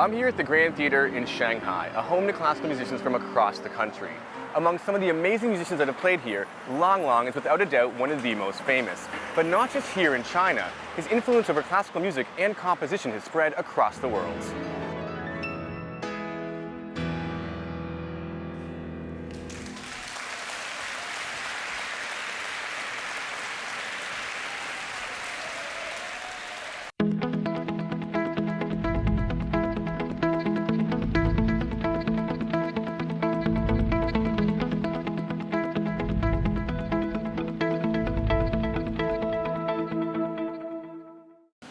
I'm here at the Grand Theater in Shanghai, a home to classical musicians from across the country. Among some of the amazing musicians that have played here, Langlang is without a doubt one of the most famous. But not just here in China. His influence over classical music and composition has spread across the world.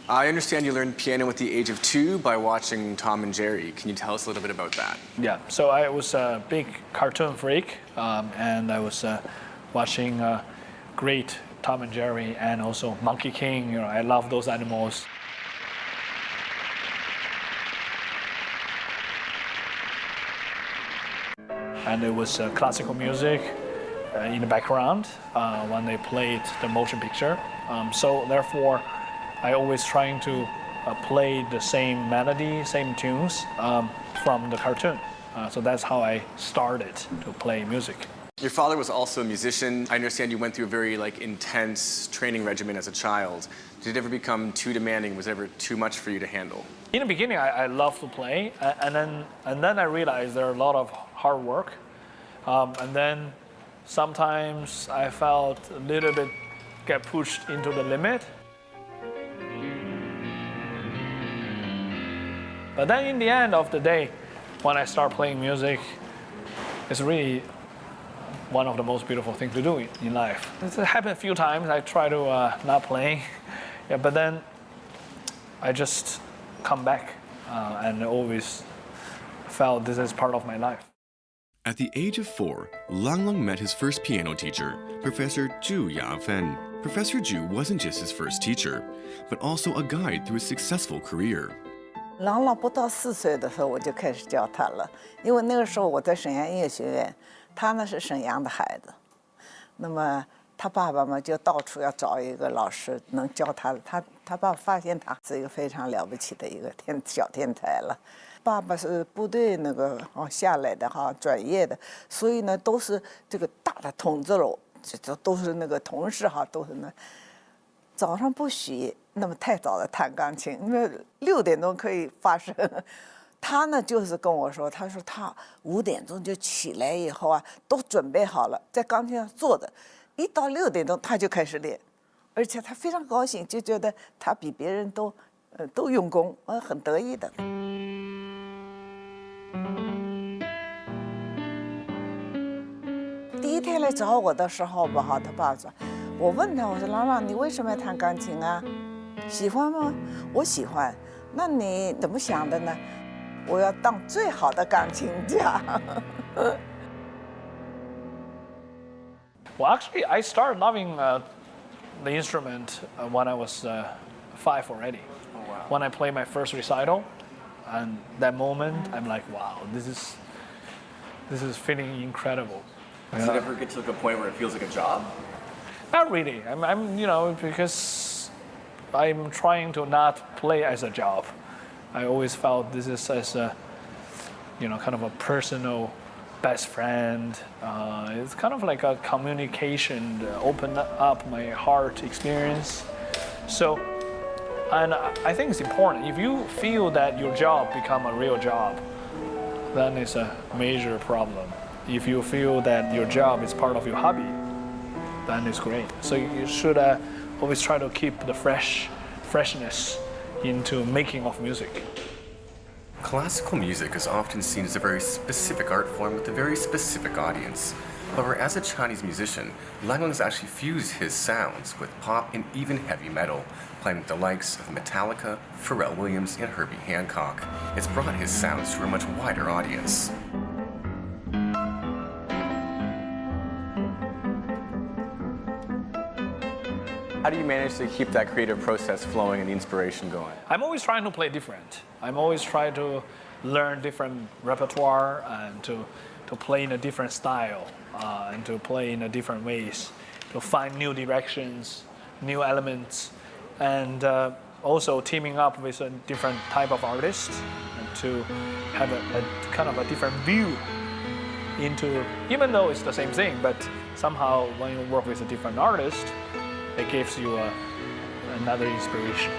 I understand you learned piano at the age of 2 by watching Tom and Jerry. Can you tell us a little bit about that? Yeah, so I was a big cartoon freak, and I was watching great Tom and Jerry and also Monkey King. I love those animals. And it was classical music in the background when they played the motion picture. So therefore, I always trying to play the same melody, same tunes from the cartoon. So that's how I started to play music. Your father was also a musician. I understand you went through a very intense training regimen as a child. Did it ever become too demanding? Was it ever too much for you to handle? In the beginning, I loved to play, and then I realized there are a lot of hard work, and then sometimes I felt a little bit get pushed into the limit. But then in the end of the day, when I start playing music, it's really one of the most beautiful things to do in life. It's happened a few times. I try to not playing, but then I just come back and always felt this is part of my life. At the age of 4, Langlang met his first piano teacher, Professor Zhu Yafen. Professor Zhu wasn't just his first teacher, but also a guide through his successful career. 郎朗不到4岁的时候，我就开始教他了，因为那个时候我在沈阳音乐学院，他呢是沈阳的孩子，那么他爸爸嘛就到处要找一个老师能教他的，他爸爸发现他是一个非常了不起的一个小天才了。爸爸是部队那个下来的专业的，所以呢都是这个大的筒子楼，这都是那个同事都是那。早上不许那么太早的弹钢琴，因为6点钟可以发声。他呢就是跟我说，他说他5点钟就起来以后都准备好了，在钢琴上坐着，一到6点钟他就开始练，而且他非常高兴，就觉得他比别人都用功，很得意的。第一天来找我的时候吧，他爸说。我问他，我说郎朗，你为什么要弹钢琴啊？喜欢吗？我喜欢。那你怎么想的呢？我要当最好的钢琴家。Well, actually, I started loving the instrument when I was 5 already. Oh, wow. When I played my first recital, and that moment, I'm like, wow, this is feeling incredible. Does it ever get to a point where it feels like a job? Not really. I'm because I'm trying to not play as a job. I always felt this is as a, kind of a personal best friend. It's kind of like a communication, open up my heart experience. So, and I think it's important. If you feel that your job become a real job, then it's a major problem. If you feel that your job is part of your hobby, then it's great. So you should always try to keep the freshness into making of music. Classical music is often seen as a very specific art form with a very specific audience. However, as a Chinese musician, Langlang has actually fused his sounds with pop and even heavy metal, playing with the likes of Metallica, Pharrell Williams, and Herbie Hancock. It's brought his sounds to a much wider audience. How do you manage to keep that creative process flowing and the inspiration going? I'm always trying to play different. I'm always trying to learn different repertoire and to play in a different style and to play in a different ways, to find new directions, new elements, and also teaming up with a different type of artists and to have a kind of a different view into, even though it's the same thing, but somehow when you work with a different artist, it gives you another inspiration.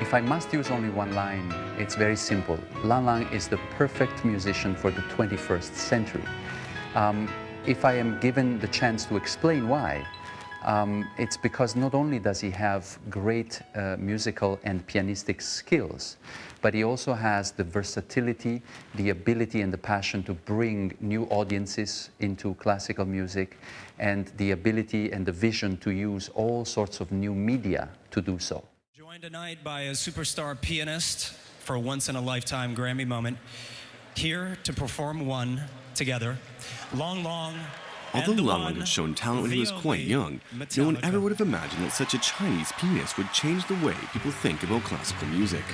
If I must use only one line, it's very simple. Langlang is the perfect musician for the 21st century. If I am given the chance to explain why, it's because not only does he have great musical and pianistic skills, but he also has the versatility, the ability and the passion to bring new audiences into classical music, and the ability and the vision to use all sorts of new media to do so. Joined tonight by a superstar pianist for a once-in-a-lifetime Grammy moment, here to perform one together, Langlang. Although Langlang had shown talent when he was quite young, no one ever would have imagined that such a Chinese pianist would change the way people think about classical music.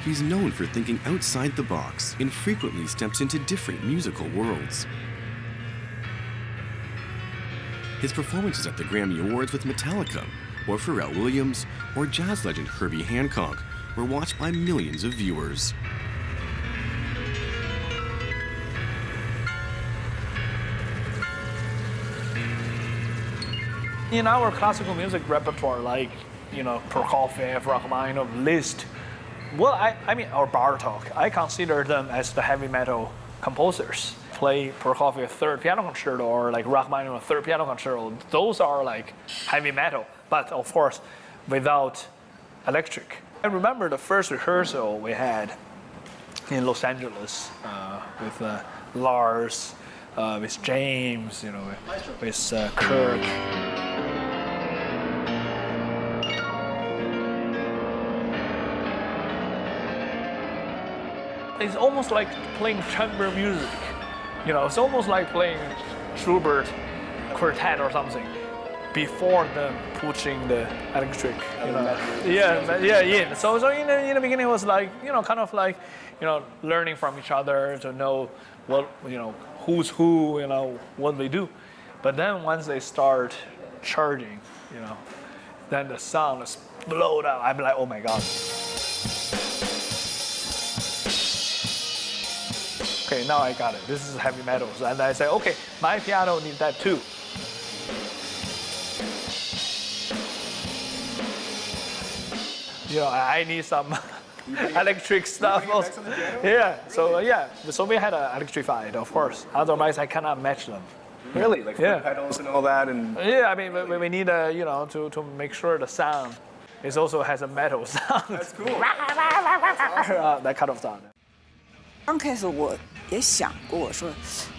He's known for thinking outside the box and frequently steps into different musical worlds. His performances at the Grammy Awards with Metallica, or Pharrell Williams, or jazz legend Herbie Hancock were watched by millions of viewers. In our classical music repertoire, like, you know, Prokofiev, Rachmaninoff, Liszt, well, I mean, or Bartok, I consider them as the heavy metal composers. Play Prokofiev third piano concerto or like Rachmaninoff third piano concerto, those are like heavy metal, but of course, without electric. I remember the first rehearsal we had in Los Angeles with Lars, with James, you know, with Kirk. It's almost like playing chamber music. You know, it's almost like playing Schubert quartet or something before them pushing the electric, you know. Yeah. So in the beginning it was like, you know, kind of like, you know, learning from each other to know what, you know, who's who, you know, what they do. But then once they start charging, you know, then the sound is blowed up. I'm like, oh my God. Okay, now I got it. This is heavy metal. And I say, okay, my piano needs that too. You know, I need some electric stuff also. Yeah, so we had electrified, of course. Otherwise, I cannot match them. Really? Like foot pedals and all that? And yeah, I mean, we need you know, to make sure the sound is also has a metal sound. That's cool. That kind of sound. 刚开始我也想过，我说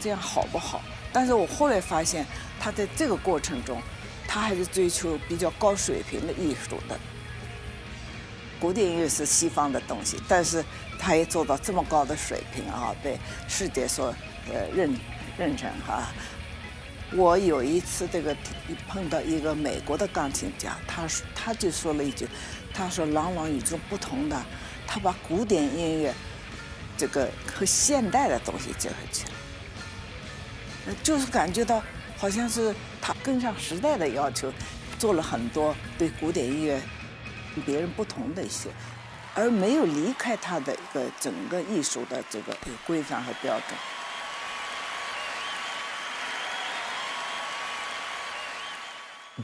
这样好不好？但是我后来发现，他在这个过程中，他还是追求比较高水平的艺术的。古典音乐是西方的东西，但是他也做到这么高的水平啊，被世界所认证哈。我有一次碰到一个美国的钢琴家，他就说了一句，他说郎朗与众不同的，他把古典音乐这个和现代的东西结合起来，就是感觉到好像是他跟上时代的要求，做了很多对古典音乐跟别人不同的一些，而没有离开他的一个整个艺术的这个规范和标准。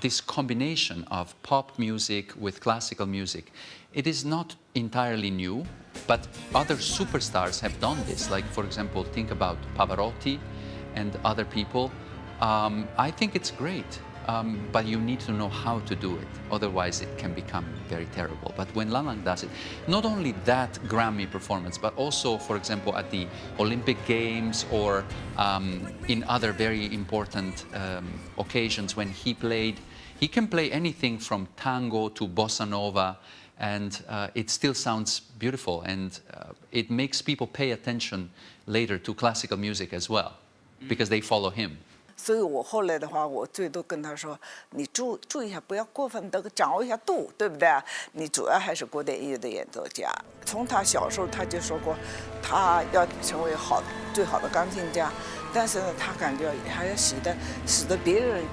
This combination of pop music with classical music, it is not entirely new, but other superstars have done this. Like, for example, think about Pavarotti and other people. I think it's great, but you need to know how to do it. Otherwise, it can become very terrible. But when Langlang does it, not only that Grammy performance, but also, for example, at the Olympic Games or in other very important occasions when he can play anything from tango to bossa nova, and it still sounds beautiful, and it makes people pay attention later to classical music as well, because they follow him. 所以我后来的话，我最多跟他说，你注意一下，不要过分的掌握一下度，对不对啊？你主要还是古典音乐的演奏家。从他小时候他就说过，他要成为最好的钢琴家，但是呢，他感觉还要使得别人。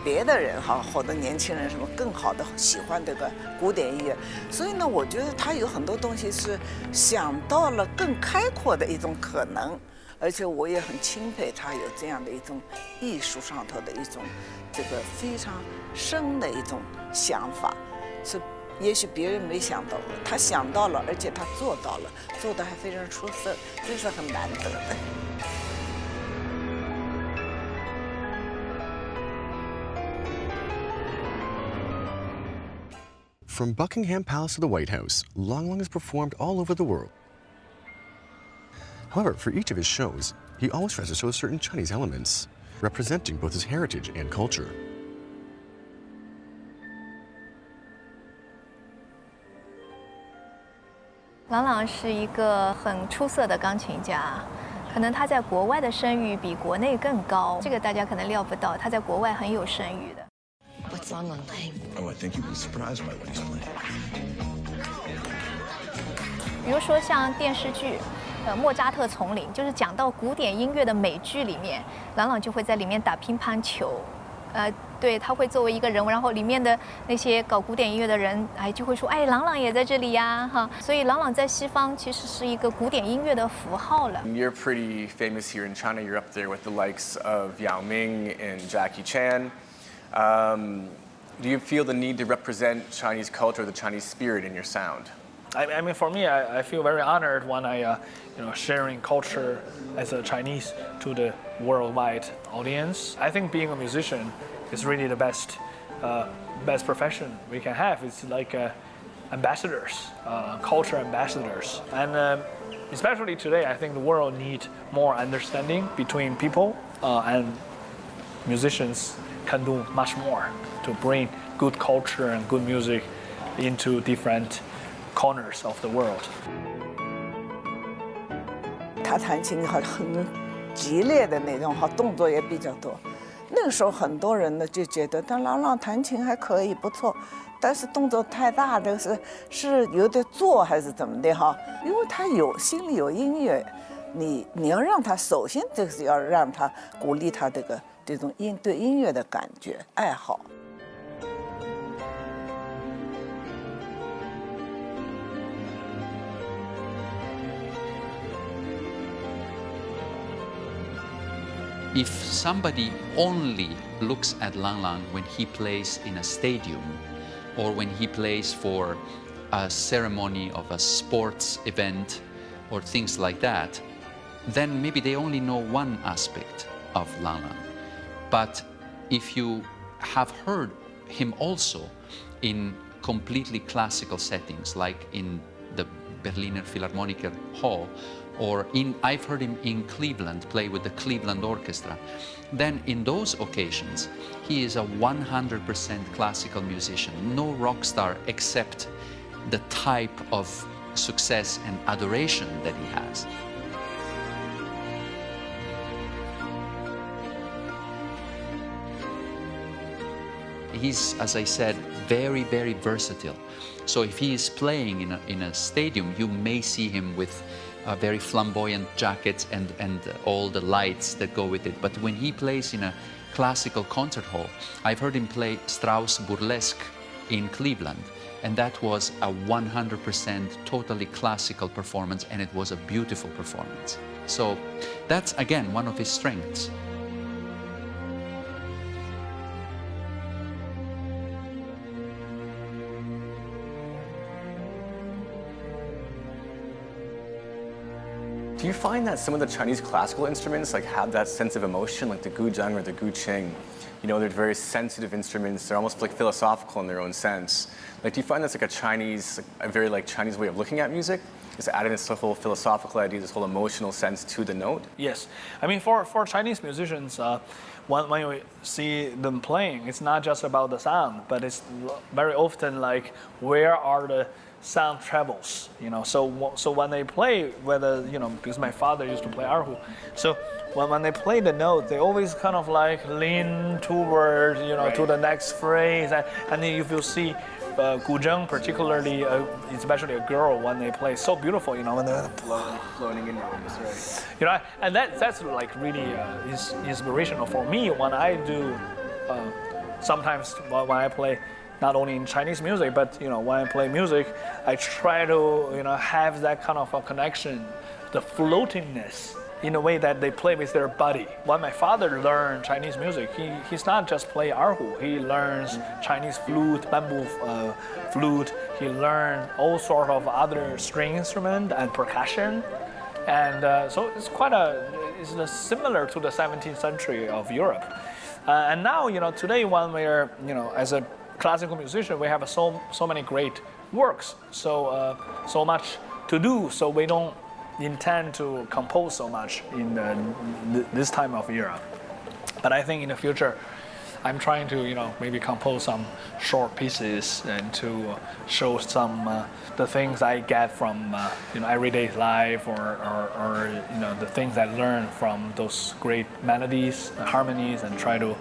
别的人哈，或者年轻人什么更好的喜欢这个古典音乐，所以呢，我觉得他有很多东西是想到了更开阔的一种可能，而且我也很钦佩他有这样的一种艺术上头的一种非常深的一种想法，是也许别人没想到的，他想到了，而且他做到了，做得还非常出色，这是很难得的。From Buckingham Palace to the White House, Langlang has performed all over the world. However, for each of his shows, he always tries to show certain Chinese elements, representing both his heritage and culture. 郎朗是一个很出色的钢琴家，可能他在国外的声誉比国内更高，这个大家可能料不到，他在国外很有声誉的。What's Langlang playing? Oh, I think you'll be surprised by what he's playing. 比如说像电视剧，莫扎特丛林，就是讲到古典音乐的美剧里面，郎朗就会在里面打乒乓球。对，他会作为一个人物，然后里面的那些搞古典音乐的人，就会说，郎朗也在这里呀，哈。所以郎朗在西方其实是一个古典音乐的符号了。You're pretty famous here in China. You're up there with the likes of Yao Ming and Jackie Chan. Do you feel the need to represent Chinese culture, the Chinese spirit in your sound? I mean, for me, I feel very honored when I, sharing culture as a Chinese to the worldwide audience. I think being a musician is really the best profession we can have. It's like ambassadors, culture ambassadors, and especially today, I think the world needs more understanding between people, and musicians can do much more to bring good culture and good music into different corners of the world. 他弹琴很激烈的那种哈，动作也比较多。那个时候很多人呢就觉得，但郎朗弹琴还可以，不错，但是动作太大的是有点做还是怎么的哈？因为他心里有音乐，你要让他首先就是要让他鼓励他这种对音乐的感觉爱好。If somebody only looks at Langlang when he plays in a stadium or when he plays for a ceremony of a sports event or things like that, then maybe they only know one aspect of Langlang. But if you have heard him also in completely classical settings, like in the Berliner Philharmoniker Hall, or I've heard him in Cleveland play with the Cleveland Orchestra, then in those occasions, he is a 100% classical musician, no rock star except the type of success and adoration that he has. He's, as I said, very, very versatile. So if he is playing in a stadium, you may see him with a very flamboyant jacket and all the lights that go with it. But when he plays in a classical concert hall, I've heard him play Strauss Burlesque in Cleveland, and that was a 100% totally classical performance, and it was a beautiful performance. So that's, again, one of his strengths. Do you find that some of the Chinese classical instruments have that sense of emotion, like the guzheng or the guqing? They're very sensitive instruments. They're almost philosophical in their own sense. Do you find that's a very Chinese way of looking at music? Is adding this whole philosophical idea, this whole emotional sense to the note? Yes, I mean for Chinese musicians, when you see them playing, it's not just about the sound, but it's very often where are the sound travels, so when they play, whether, because my father used to play erhu, so when they play the note, they always kind of like lean towards, to the next phrase, and then if you see guzheng, particularly, especially a girl, when they play so beautiful, when they're Floating in right? and that's like really inspirational for me when I do. Sometimes when I play, not only in Chinese music, but when I play music, I try to have that kind of a connection, the floatingness, in a way that they play with their body. When my father learned Chinese music, he's not just play erhu. He learns Chinese flute, bamboo flute. He learned all sort of other string instrument and percussion, and so it's it's similar to the 17th century of Europe. And now, today when we're, as a classical musician, we have so many great works, so much to do. So we don't intend to compose so much in this time of era. But I think in the future, I'm trying to, maybe compose some short pieces and to show some the things I get from, everyday life or the things I learn from those great melodies, harmonies, and try to,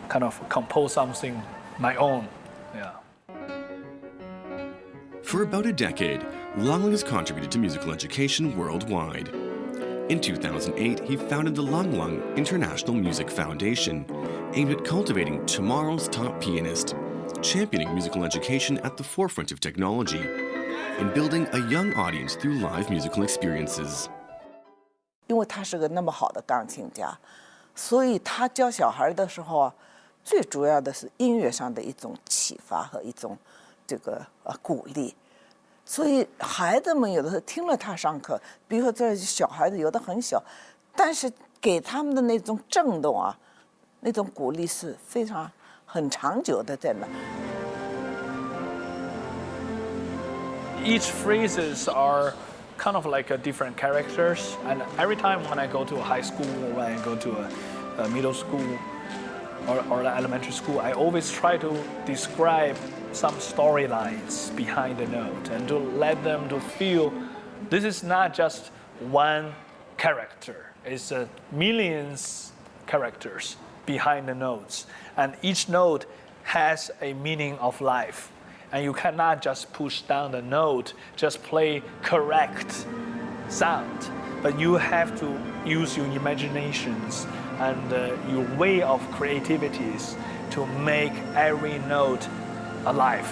kind of compose something my own. Yeah. For about a decade, Langlang has contributed to musical education worldwide. In 2008, he founded the Langlang International Music Foundation, aimed at cultivating tomorrow's top pianist, championing musical education at the forefront of technology, and building a young audience through live musical experiences. 因为他是个那么好的钢琴家，所以他教小孩的时候啊，最主要的是音乐上的一种启发和一种鼓励。所以孩子们有的时候听了他上课，比如说这小孩子有的很小，但是给他们的那种震动啊，那种鼓励是非常很长久的在那。Each phrases are kind of like different characters, and every time when I go to a high school or when I go to a middle school or elementary school, I always try to describe some storylines behind the note and to let them to feel this is not just one character, it's millions characters behind the notes, and each note has a meaning of life, and you cannot just push down the note, just play correct sound, but you have to use your imaginations and your way of creativities to make every note alive.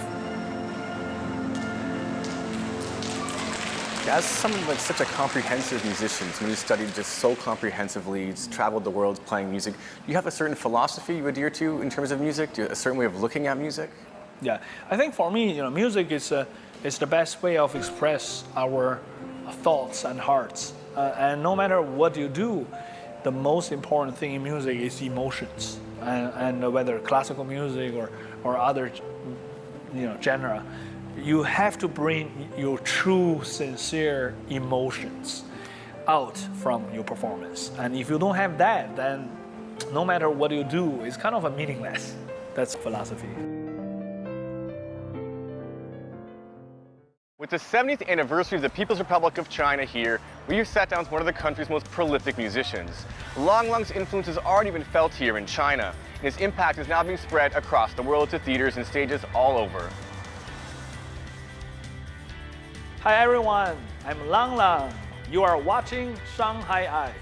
As someone like such a comprehensive musician, someone who studied just so comprehensively, he's traveled the world playing music, do you have a certain philosophy you adhere to in terms of music? Do you have a certain way of looking at music? Yeah, I think for me, music is the best way of express our thoughts and hearts. And no matter what you do, the most important thing in music is emotions. And whether classical music or other genre, you have to bring your true, sincere emotions out from your performance. And if you don't have that, then no matter what you do, it's kind of a meaningless. That's philosophy. With the 70th anniversary of the People's Republic of China here, we've sat down with one of the country's most prolific musicians. Langlang's influence has already been felt here in China, and his impact is now being spread across the world to theaters and stages all over. Hi everyone, I'm Langlang. You are watching Shanghai Eye.